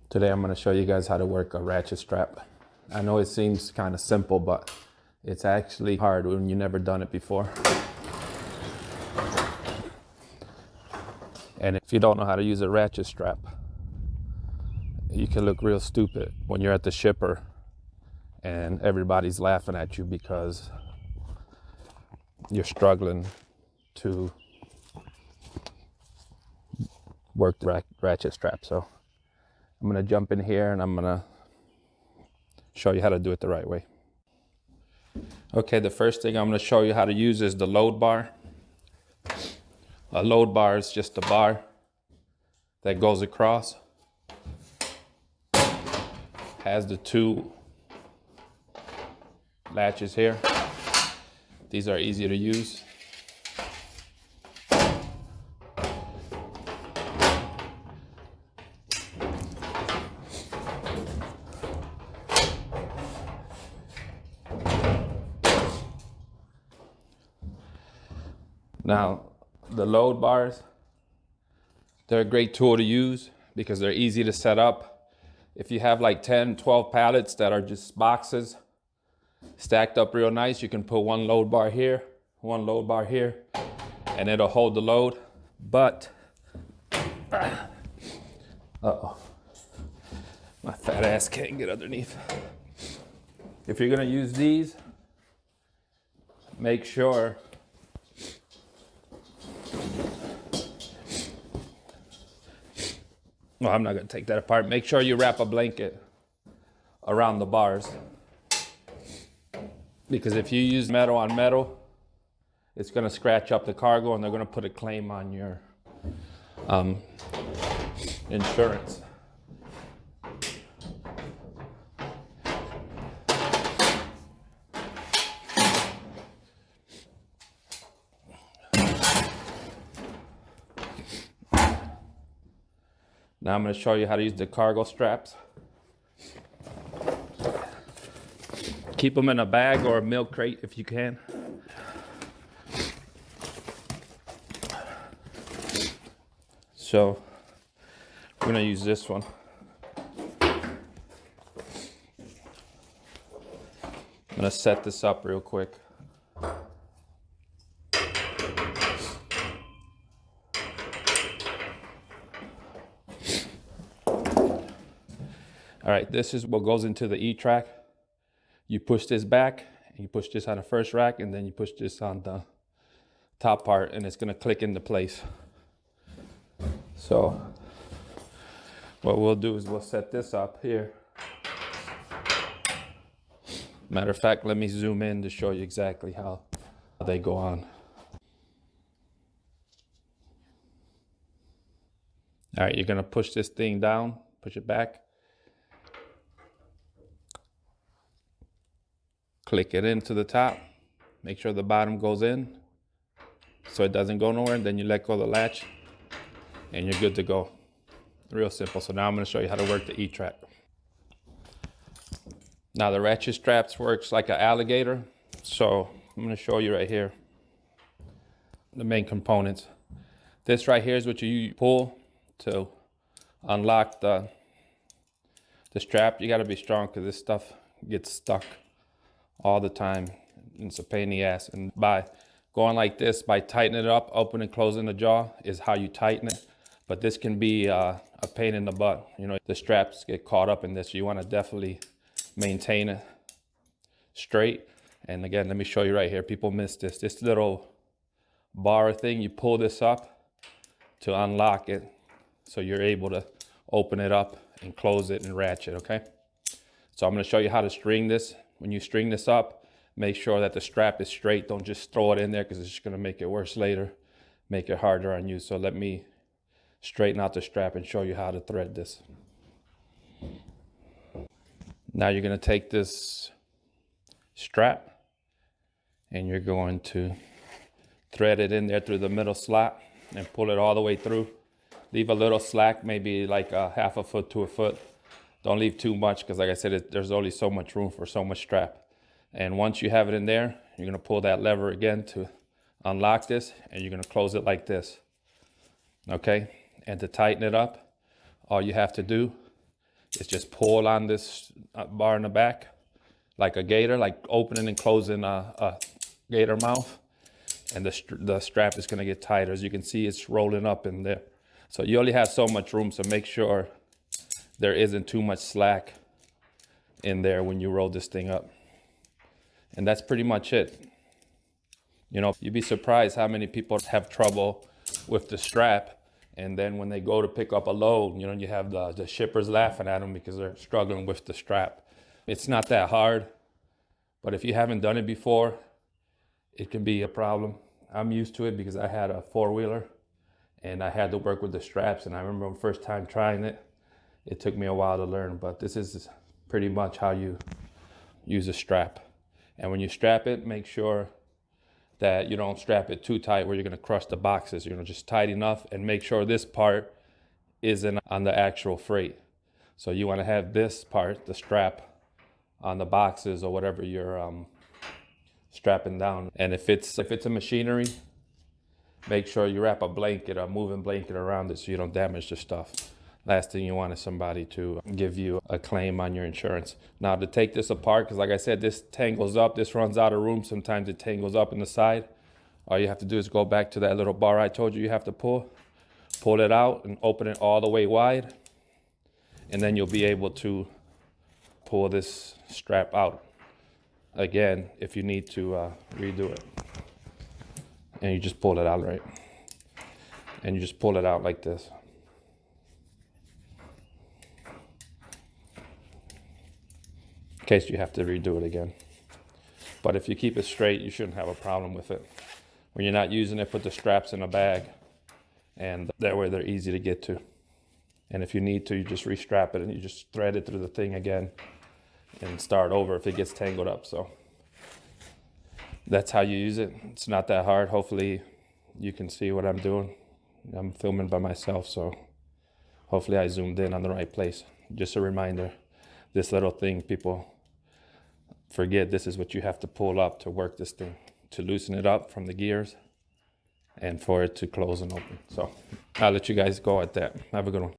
Today I'm going to show you guys how to work a ratchet strap. I know it seems kind of simple, but it's actually hard when you've never done it before. And if you don't know how to use a ratchet strap, you can look real stupid when you're at the shipper and everybody's laughing at you because you're struggling to work the ratchet strap. So I'm going to jump in here and I'm going to show you how to do it the right way. Okay, the first thing I'm going to show you how to use is the load bar. A load bar is just a bar that goes across, has the two latches here. These are easy to use. Now, the load bars, they're a great tool to use because they're easy to set up. If you have like 10, 12 pallets that are just boxes stacked up real nice, you can put one load bar here, one load bar here, and it'll hold the load. But, uh-oh, my fat ass can't get underneath. If you're gonna use these, make sure well, I'm not going to take that apart. Make sure you wrap a blanket around the bars. Because if you use metal on metal, it's going to scratch up the cargo and they're going to put a claim on your insurance. Now I'm going to show you how to use the cargo straps. Keep them in a bag or a milk crate if you can. So we're going to use this one. I'm going to set this up real quick. All right, this is what goes into the E-track. You push this back, and you push this on the first rack, and then you push this on the top part, and it's gonna click into place. So what we'll do is we'll set this up here. Matter of fact, let me zoom in to show you exactly how they go on. All right, you're gonna push this thing down, push it back. Click it into the top, make sure the bottom goes in so it doesn't go nowhere, and then you let go of the latch and you're good to go. Real simple. So now I'm going to show you how to work the E-track. Now the ratchet straps works like an alligator. So I'm going to show you right here the main components. This right here is what you pull to unlock the strap. You got to be strong because this stuff gets stuck all the time. It's a pain in the ass. And by going like this, by tightening it up, opening and closing the jaw is how you tighten it. But this can be a pain in the butt. You know, the straps get caught up in this. So you want to definitely maintain it straight. And again, let me show you right here. People miss this. This little bar thing, you pull this up to unlock it. So you're able to open it up and close it and ratchet, okay? So I'm going to show you how to string this. When you string this up, make sure that the strap is straight. Don't just throw it in there because it's just going to make it worse later, make it harder on you. So let me straighten out the strap and show you how to thread this. Now you're going to take this strap and you're going to thread it in there through the middle slot and pull it all the way through. Leave a little slack, maybe like a half a foot to a foot. Don't leave too much because like I said, there's only so much room for so much strap. And once you have it in there, you're going to pull that lever again to unlock this, and you're going to close it like this. Okay? And to tighten it up, all you have to do is just pull on this bar in the back like a gator, like opening and closing a gator mouth. And the strap is going to get tighter. As you can see, it's rolling up in there. So you only have so much room, so make sure there isn't too much slack in there when you roll this thing up. And that's pretty much it. You know, you'd be surprised how many people have trouble with the strap. And then when they go to pick up a load, you know, you have the shippers laughing at them because they're struggling with the strap. It's not that hard, but if you haven't done it before, it can be a problem. I'm used to it because I had a four-wheeler and I had to work with the straps. And I remember the first time trying it, it took me a while to learn, but this is pretty much how you use a strap. And when you strap it, make sure that you don't strap it too tight where you're gonna crush the boxes. You know, just tight enough, and make sure this part isn't on the actual freight. So you wanna have this part, the strap, on the boxes or whatever you're strapping down. And if it's a machinery, make sure you wrap a blanket, a moving blanket around it so you don't damage the stuff. Last thing you want is somebody to give you a claim on your insurance. Now to take this apart, because like I said, this tangles up, this runs out of room. Sometimes it tangles up in the side. All you have to do is go back to that little bar I told you have to pull it out and open it all the way wide. And then you'll be able to pull this strap out again if you need to redo it. And you just pull it out, right? And you just pull it out like this. In case you have to redo it again. But if you keep it straight, you shouldn't have a problem with it. When you're not using it, put the straps in a bag, and that way they're easy to get to. And if you need to, you just restrap it and you just thread it through the thing again and start over if it gets tangled up. So that's how you use it. It's not that hard. Hopefully you can see what I'm doing. I'm filming by myself, so hopefully I zoomed in on the right place. Just a reminder, this little thing, people forget, this is what you have to pull up to work this thing, to loosen it up from the gears and for it to close and open. So I'll let you guys go at that. Have a good one.